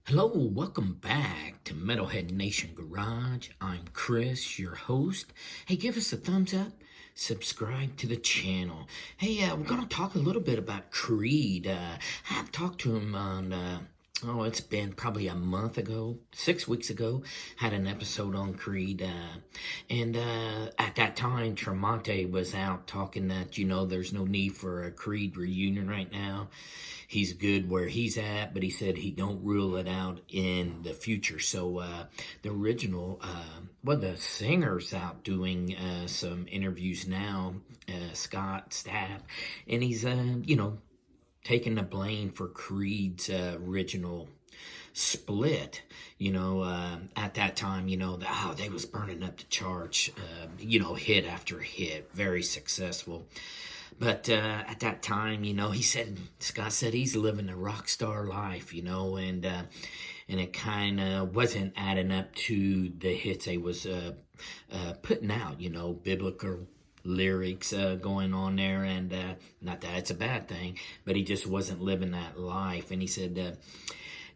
Hello, welcome back to Metalhead Nation Garage. I'm Chris, your host. Hey, give us a thumbs up, subscribe to the channel. Hey, we're going to talk a little bit about Creed. I've talked to him on, it's been probably a month ago, 6 weeks ago, had an episode on Creed. And at that time, Tremonte was out talking that, there's no need for a Creed reunion right now. He's good where he's at, but he said he don't rule it out in the future. So the original, the singer's out doing some interviews now, Scott Stapp, and he's, taking the blame for Creed's original split. At that time, they was burning up the charts, hit after hit, very successful. But at that time, Scott said he's living a rock star life, and it kind of wasn't adding up to the hits they was putting out, biblical lyrics going on there, and not that it's a bad thing, but he just wasn't living that life. And he said,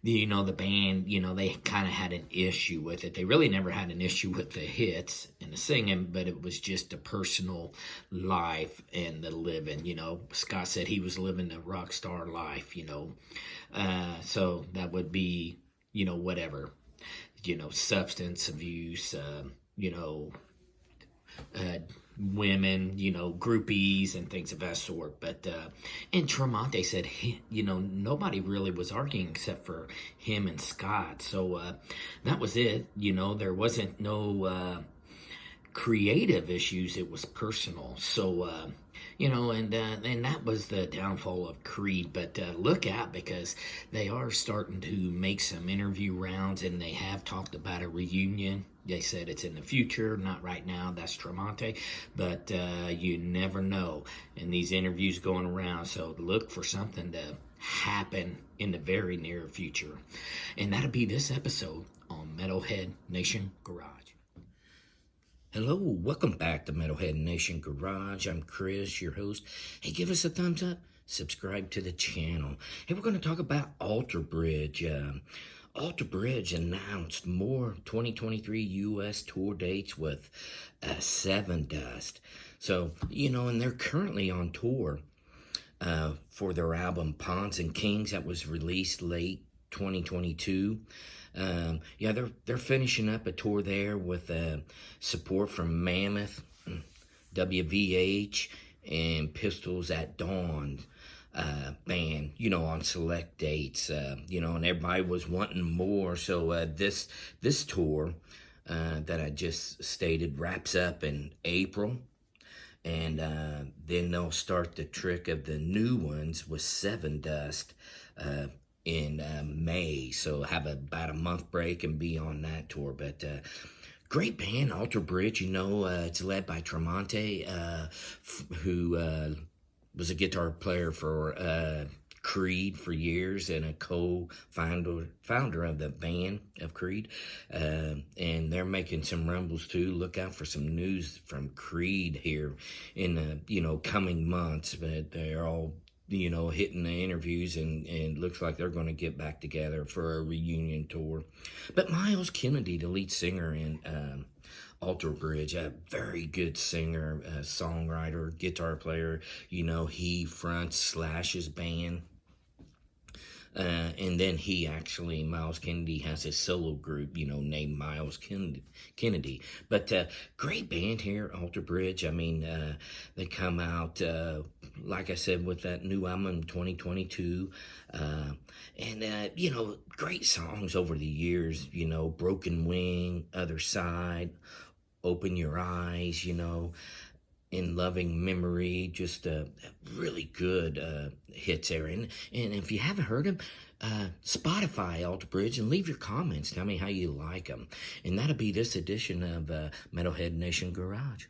the band, they kind of had an issue with it. They really never had an issue with the hits and the singing, but it was just the personal life and the living. Scott said he was living the rock star life, so that would be, whatever, substance abuse, women, groupies and things of that sort. But and Tremonte said nobody really was arguing except for him and Scott. So that was it. There wasn't no creative issues. It was personal. So and that was the downfall of Creed. But look out, because they are starting to make some interview rounds, and they have talked about a reunion. They said it's in the future, not right now. That's Tremonte, but you never know. And these interviews going around, so look for something to happen in the very near future. And that'll be this episode on Metalhead Nation Garage. Hello, welcome back to Metalhead Nation Garage. I'm Chris, your host. Hey, give us a thumbs up, subscribe to the channel. Hey, we're going to talk about Alterbridge. Alterbridge announced more 2023 U.S. tour dates with Seven Dust. So, and they're currently on tour for their album Pawns and Kings that was released late 2022. They're finishing up a tour there with support from Mammoth, WVH, and Pistols at Dawn band, on select dates, and everybody was wanting more. So this tour that I just stated wraps up in April. And then they'll start the trick of the new ones with Seven Dust in May. So have about a month break and be on that tour. But great band, Alterbridge. It's led by Tremonte, who was a guitar player for Creed for years and a founder of the band of Creed. And they're making some rumbles too. Look out for some news from Creed here in the coming months. But they're all hitting the interviews, and looks like they're going to get back together for a reunion tour. But Miles Kennedy, the lead singer in Alterbridge, a very good singer, songwriter, guitar player. He fronts Slash's band. And then Miles Kennedy has his solo group, named Miles Kennedy. But great band here, Alterbridge. They come out, like I said, with that new album in 2022. And great songs over the years, Broken Wing, Other Side, Open Your Eyes, In Loving Memory, just really good hits there. And if you haven't heard them, Spotify Alterbridge and leave your comments. Tell me how you like them. And that'll be this edition of Metalhead Nation Garage.